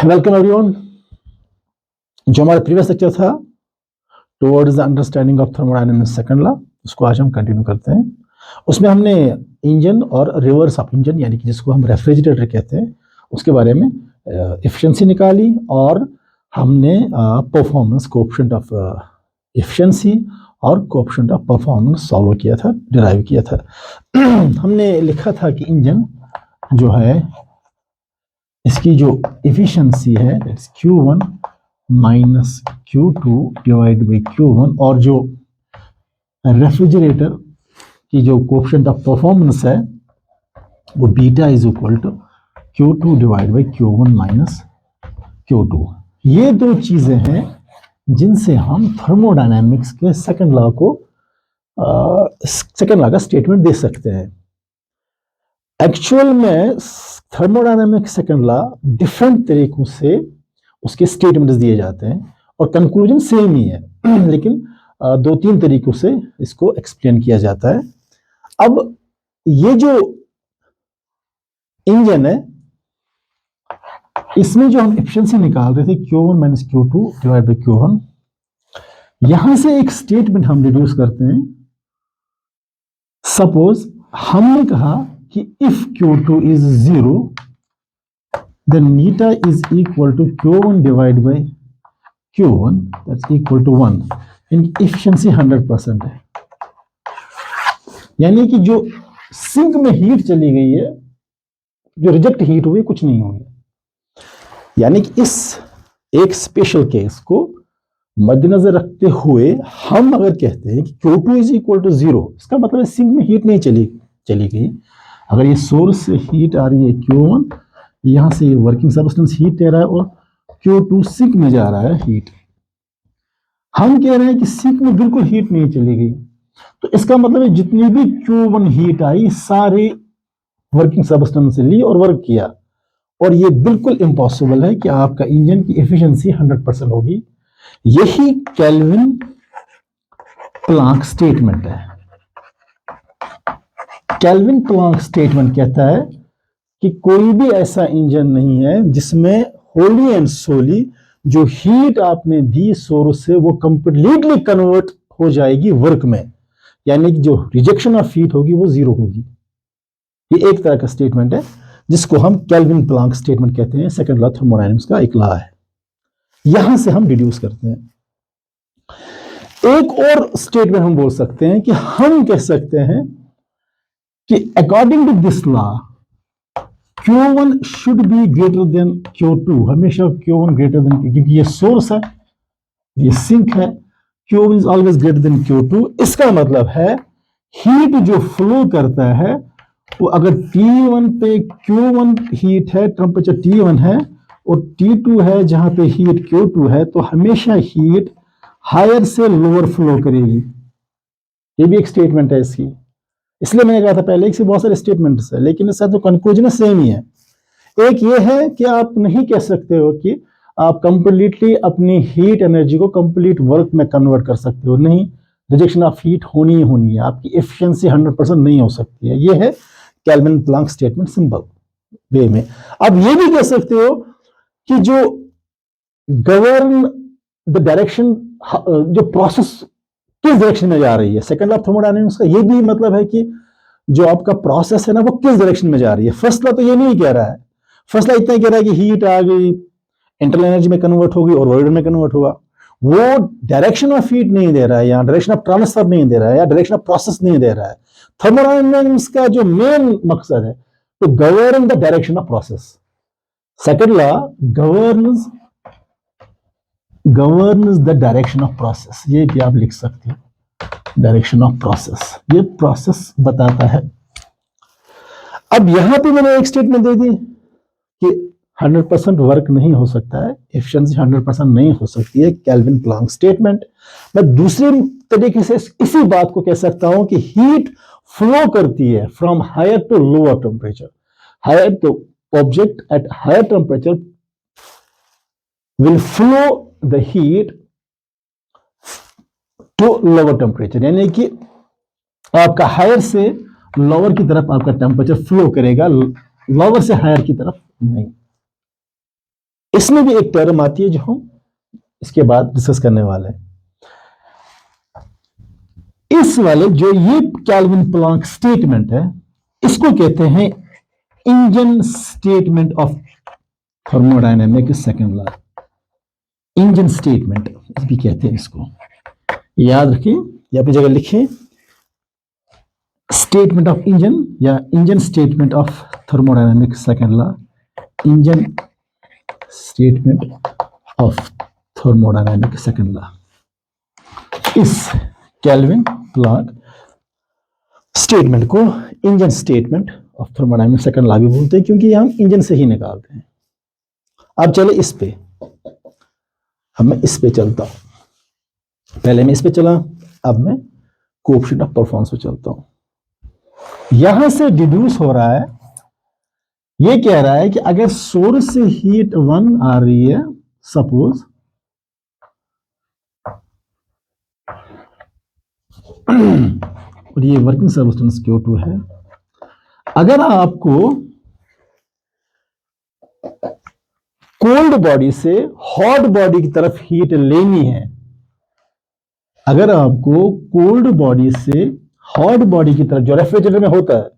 Welcome everyone. जो हमारा previous lecture था towards the understanding of thermodynamics second law, उसको आज हम कंटिन्यू करते हैं। उसमें हमने इंजन और रिवर्स ऑफ इंजन यानी कि जिसको हम रेफ्रिजरेटर कहते हैं उसके बारे में एफिशिएंसी निकाली और हमने परफॉर्मेंस कोएफिशिएंट ऑफ एफिशिएंसी और कोएफिशिएंट ऑफ परफॉर्मेंस सॉल्व किया था, डिराइव किया था। हमने लिखा था कि इंजन जो है इसकी जो एफिशिएंसी है Q1 minus Q2 divide by Q1 और जो रेफ्रिजरेटर की जो कोएफिशिएंट ऑफ परफॉर्मेंस है वो beta is equal to Q2 divide by Q1 minus Q2। ये दो चीजें हैं जिनसे हम थर्मोडायनामिक्स के सेकंड लॉ को सेकंड लॉ का स्टेटमेंट दे सकते हैं। एक्चुअल में थर्मोडायनामिक्स सेकंड लॉ डिफरेंट तरीकों से उसके स्टेटमेंट्स दिए जाते हैं और कंक्लूजन सेम ही है लेकिन दो तीन तरीकों से इसको एक्सप्लेन किया जाता है। अब ये जो इंजन है इसमें जो हम एफिशिएंसी निकाल रहे थे Q1 minus Q2 divide by Q1, यहां से एक स्टेटमेंट हम डिड्यूस करते हैं। सपोज हमने कहा कि if Q2 is 0 then neta is equal to Q1 divided by Q1 that's equal to 1 इनकी एफिशिएंसी 100% है। यानी कि जो सिंक में हीट चली गई है, जो रिजेक्ट हीट हुई कुछ नहीं हुई। यानी कि इस एक स्पेशल केस को मद्देनजर रखते हुए हम अगर कहते हैं कि Q2 इज इक्वल टू 0, इसका मतलब सिंक में हीट नहीं चली गई। अगर ये सोर्स से हीट आ रही है Q1, यहां से वर्किंग सब्सटेंस हीट दे रहा है और Q2 सिंक में जा रहा है हीट। हम कह रहे हैं कि सिंक में बिल्कुल हीट नहीं चली गई, तो इसका मतलब है जितनी भी Q1 हीट आई सारे वर्किंग सब्सटेंस से ली और वर्क किया। और ये बिल्कुल इम्पॉसिबल है कि आपका इंजन की एफिशिएंसी 100% होगी। यही केल्विन प्लांक स्टेटमेंट है। केल्विन प्लांक स्टेटमेंट कहता है कि कोई भी ऐसा इंजन नहीं है जिसमें होली एंड सोली जो हीट आपने दी सोर्स से वो कंप्लीटली कन्वर्ट हो जाएगी वर्क में, यानी कि जो रिजेक्शन ऑफ हीट होगी वो 0 होगी। ये एक तरह का स्टेटमेंट है जिसको हम केल्विन प्लांक स्टेटमेंट कहते हैं। सेकंड लॉ थर्मोडायनामिक्स का एक लॉ है, यहां से हम डिड्यूस करते हैं। एक और स्टेटमेंट हम बोल सकते हैं कि हम कह सकते हैं कि according to this law Q1 should be greater than Q2, हमेशा Q1 ग्रेटर देन, क्योंकि ये सोर्स है, ये सिंक है, Q1 is always greater than Q2। इसका मतलब है हीट जो फ्लो करता है वो अगर T1 पे Q1 हीट है, टेम्परेचर T1 है और T2 है जहां पे हीट Q2 है, तो हमेशा हीट हायर से लोअर फ्लो करेगी। ये भी एक स्टेटमेंट है इसकी। इसलिए मैंने कहा था पहले इससे बहुत सारे स्टेटमेंट्स है लेकिन इसका जो कंक्लूजन सेम ही है। एक ये है कि आप नहीं कह सकते हो कि आप कंप्लीटली अपनी हीट एनर्जी को कंप्लीट वर्क में कन्वर्ट कर सकते हो। नहीं, रिजेक्शन ऑफ हीट होनी ही होनी है, आपकी एफिशिएंसी 100% नहीं हो सकती है। ये है kelvin Planck statement simple way में। अब ये भी कह सकते हो कि जो गवर्न द डायरेक्शन, जो प्रोसेस किस डायरेक्शन में जा रही है, सेकंड लॉ ऑफ थर्मोडायनामिक्स का ये भी मतलब है कि जो आपका प्रोसेस है ना वो किस डायरेक्शन में जा रही है। फर्स्ट लॉ तो ये नहीं कह रहा है, फर्स्ट लॉ इतना कह रहा है कि हीट आ गई, इंटरनल एनर्जी में कन्वर्ट होगी और वॉइड में कन्वर्ट होगा। वो डायरेक्शन ऑफ हीट नहीं दे रहा है, या डायरेक्शन ऑफ ट्रांसफर नहीं दे रहा है, या डायरेक्शन ऑफ प्रोसेस नहीं दे रहा है। थर्मोडायनामिक्स का जो मेन मकसद है तो govern the direction of process. Second law governs the direction of process, ये भी आप लिख सकते हो, डायरेक्शन ऑफ प्रोसेस, ये प्रोसेस बताता है। अब यहां पे मैंने एक स्टेटमेंट दे दी कि 100% वर्क नहीं हो सकता है, एफिशिएंसी 100% नहीं हो सकती है, केल्विन प्लांक स्टेटमेंट। मैं दूसरे तरीके से इसी बात को कह सकता हूं कि हीट फ्लो करती है from higher to lower temperature. Higher to object at higher temperature will flow the heat to lower temperature, यानी कि आपका हायर से लोअर की तरफ आपका टेम्परेचर फ्लो करेगा, लोअर से हायर की तरफ नहीं। इसमें भी एक टर्म आती है जो हम इसके बाद डिस्कस करने वाले हैं। इस वाले जो ये केल्विन प्लैंक स्टेटमेंट है, इसको कहते हैं engine statement of thermodynamic second law. Engine statement भी कहते हैं इसको, याद रखिए, ये अपनी जगह लिखिए। स्टेटमेंट ऑफ इंजन या engine statement of thermodynamic second law, engine statement of thermodynamic second law. इस केल्विन प्लैंक स्टेटमेंट को engine statement of thermodynamic second law भी बोलते हैं, क्योंकि हम इंजन से ही निकालते हैं। अब चले इस पे, अब मैं इस पे चलता हूं। पहले मैं इस पे चला, अब मैं कोएफिशिएंट ऑफ परफॉर्मेंस पे चलता हूं। यहां से डिड्यूस हो रहा है, ये कह रहा है कि अगर सोर्स से हीट 1 आ रही है सपोज, और ये वर्किंग सबस्टेंस Q2 है, अगर आपको कोल्ड बॉडी से हॉट बॉडी की तरफ हीट लेनी है, अगर आपको कोल्ड बॉडी से हॉट बॉडी की तरफ, जो रेफ्रिजरेटर में होता है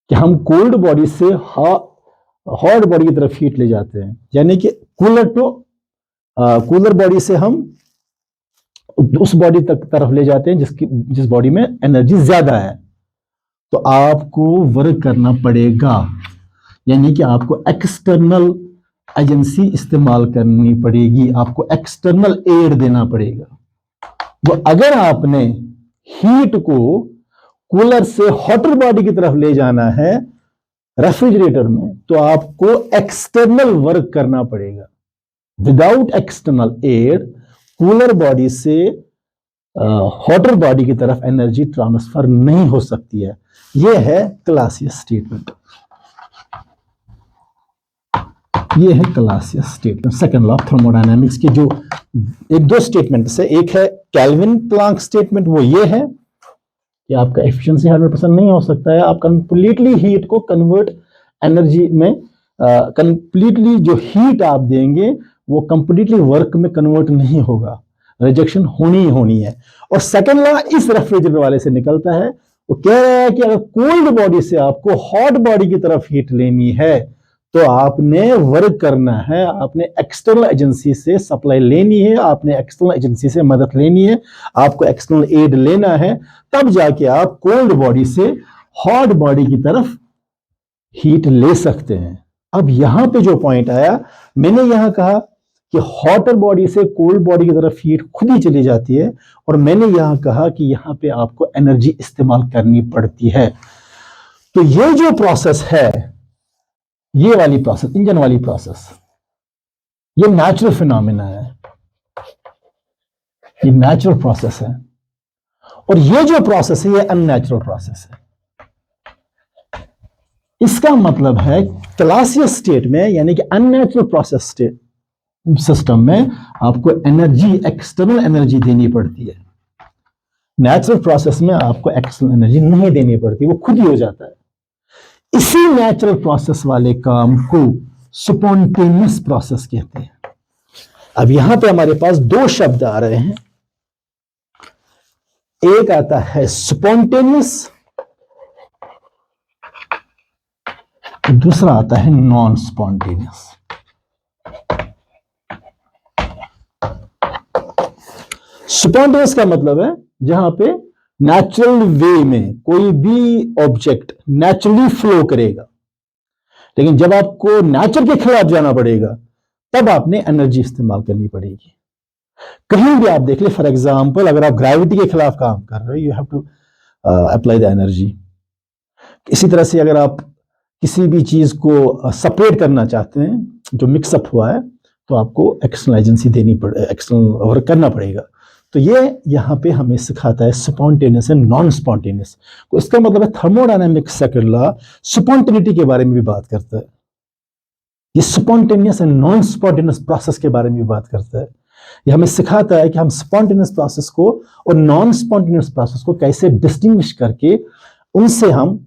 कि हम कोल्ड बॉडी से हॉट बॉडी की तरफ हीट ले जाते हैं, यानी कि कूलर बॉडी से हम उस बॉडी तक तरफ ले जाते हैं जिस बॉडी में एनर्जी ज्यादा है, तो आपको वर्क करना पड़ेगा, यानी कि आपको एक्सटर्नल एजेंसी इस्तेमाल करनी पड़ेगी, आपको एक्सटर्नल एड देना पड़ेगा। वो अगर आपने हीट को कूलर से हॉटर बॉडी की तरफ ले जाना है रेफ्रिजरेटर में, तो आपको एक्सटर्नल वर्क करना पड़ेगा। Without external aid cooler body से हॉटर बॉडी की तरफ एनर्जी ट्रांसफर नहीं हो सकती है। यह है क्लासियस स्टेटमेंट, ये है Clausius statement second law of thermodynamics की। जो एक दो स्टेटमेंट से, एक है केल्विन प्लैंक स्टेटमेंट, वो ये है कि आपका एफिशिएंसी 100% नहीं हो सकता है, आप कंप्लीटली हीट को कन्वर्ट एनर्जी में, कंप्लीटली जो हीट आप देंगे वो कंप्लीटली वर्क में कन्वर्ट नहीं होगा, रिजेक्शन होनी ही होनी है। और सेकंड लॉ इस रेफ्रिजरेटर वाले से निकलता है, वो कह रहा है कि अगर कोल्ड बॉडी से आपको हॉट बॉडी की तरफ हीट लेनी है, तो आपने वर्क करना है, आपने एक्सटर्नल एजेंसी से सप्लाई लेनी है, आपने एक्सटर्नल एजेंसी से मदद लेनी है, आपको एक्सटर्नल एड लेना है, तब जाके आप कोल्ड बॉडी से हॉट बॉडी की तरफ हीट ले सकते हैं। अब यहां पे जो पॉइंट आया, मैंने यहां कहा कि हॉटर बॉडी से कोल्ड बॉडी की तरफ हीट खुद ही चली जाती है, और मैंने यहां कहा कि यहां पे आपको एनर्जी इस्तेमाल करनी पड़ती है। तो ये जो प्रोसेस है, ये वाली प्रोसेस, इंजन वाली प्रोसेस, ये नेचुरल फिनोमेना है, ये नेचुरल प्रोसेस है, और ये जो प्रोसेस है ये अननेचुरल प्रोसेस है। इसका मतलब है क्लासियस स्टेट में, यानी कि अननेचुरल प्रोसेस स्टेट सिस्टम में, आपको एनर्जी, एक्सटर्नल एनर्जी देनी पड़ती है। नेचुरल प्रोसेस में आपको एक्सटर्नल एनर्जी नहीं देनी पड़ती, वो खुद ही हो जाता है। इसी नेचुरल प्रोसेस वाले काम को स्पॉन्टेनियस प्रोसेस कहते हैं। अब यहां पे हमारे पास दो शब्द आ रहे हैं, एक आता है स्पॉन्टेनियस, दूसरा आता है नॉन स्पॉन्टेनियस। स्पॉन्टेनियस का मतलब है जहां पे नेचुरल वे में कोई भी ऑब्जेक्ट नेचुरली फ्लो करेगा, लेकिन जब आपको नेचर के खिलाफ जाना पड़ेगा, तब आपने एनर्जी इस्तेमाल करनी पड़ेगी। कहीं भी आप देख ले, फॉर एग्जांपल अगर आप ग्रेविटी के खिलाफ काम कर रहे हो, you have to apply the energy. इसी तरह से अगर आप किसी भी चीज को सेपरेट करना चाहते हैं जो मिक्सअप हुआ है, तो आपको एक्सटर्नल एजेंसी देनी पड़े, एक्सटर्नल वर्क करना पड़ेगा। तो ये यहाँ पे हमें सिखाता है स्पॉन्टेनियस एंड नॉन स्पॉन्टेनियस। तो इसका मतलब है थर्मोडायनामिक सेकंड लॉ स्पॉन्टेनिटी के बारे में भी बात करता है, ये spontaneous and non spontaneous process के बारे में भी बात करता है। ये हमें सिखाता है कि हम स्पॉन्टेनियस प्रोसेस को और नॉन स्पॉन्टेनियस प्रोसेस को कैसे डिस्टिंग्विश करके उनसे हम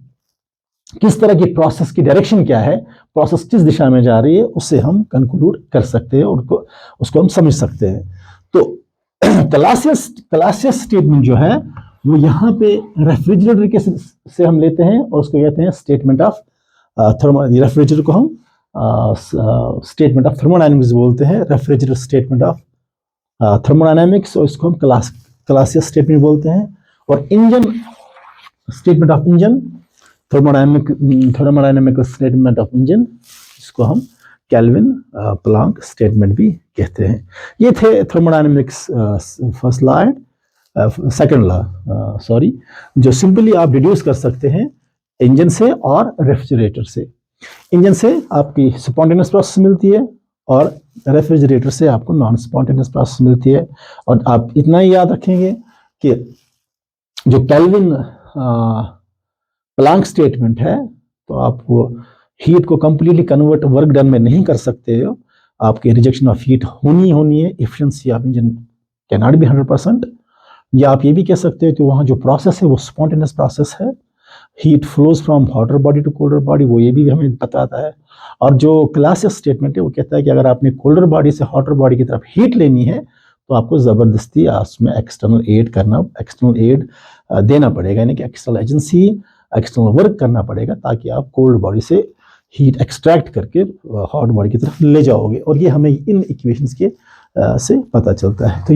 किस तरह की प्रोसेस की डायरेक्शन क्या है, प्रोसेस किस दिशा में जा रही है, उससे हम कंक्लूड कर सकते हैं और उसको हम समझ सकते हैं। तो क्लासियस स्टेटमेंट जो है वो यहाँ पे रेफ्रिजरेटर के से हम लेते हैं और उसको कहते हैं स्टेटमेंट ऑफ रेफ्रिजरेटर को हम स्टेटमेंट ऑफ थर्मोडायनेमिक्स बोलते हैं, रेफ्रिजरेटर स्टेटमेंट ऑफ थर्मोडायनेमिक्स, और इसको हम क्लासियस स्टेटमेंट बोलते हैं। और engine statement of engine, thermodynamical statement of engine, इसको हम केल्विन प्लैंक स्टेटमेंट भी कहते हैं। ये थे thermodynamics first law and second law, sorry, जो सिंपली आप डिड्यूस कर सकते हैं इंजन से और रेफ्रिजरेटर से। इंजन से आपकी स्पॉन्टेनियस प्रोसेस मिलती है और रेफ्रिजरेटर से आपको नॉन स्पॉन्टेनियस प्रोसेस मिलती है। और आप इतना ही याद रखेंगे कि जो केल्विन प्लैंक स्टेटमेंट है, तो आप वो हीट को कंप्लीटली कन्वर्ट वर्क डन में नहीं कर सकते हो, आपके रिजेक्शन ऑफ हीट होनी है, efficiency of engine can not be 100%। या आप ये भी कह सकते हो कि वहाँ जो प्रोसेस है वो स्पॉन्टेनियस प्रोसेस है, heat flows from hotter body to colder body, वो ये भी हमें बताता है। और जो क्लासियस स्टेटमेंट है वो कहता है कि अगर आपने कोल्डर बॉडी से हॉटर बॉडी की तरफ हीट लेनी है तो आपको ज़बरदस्ती उसमें एक्सटर्नल एड देना पड़ेगा, यानी कि एक्सटर्नल एजेंसी, एक्सटर्नल वर्क करना पड़ेगा ताकि आप कोल्ड बॉडी से हीट एक्सट्रैक्ट करके हॉट बॉडी की तरफ ले जाओगे। और ये हमें इन इक्वेशंस के से पता चलता है। तो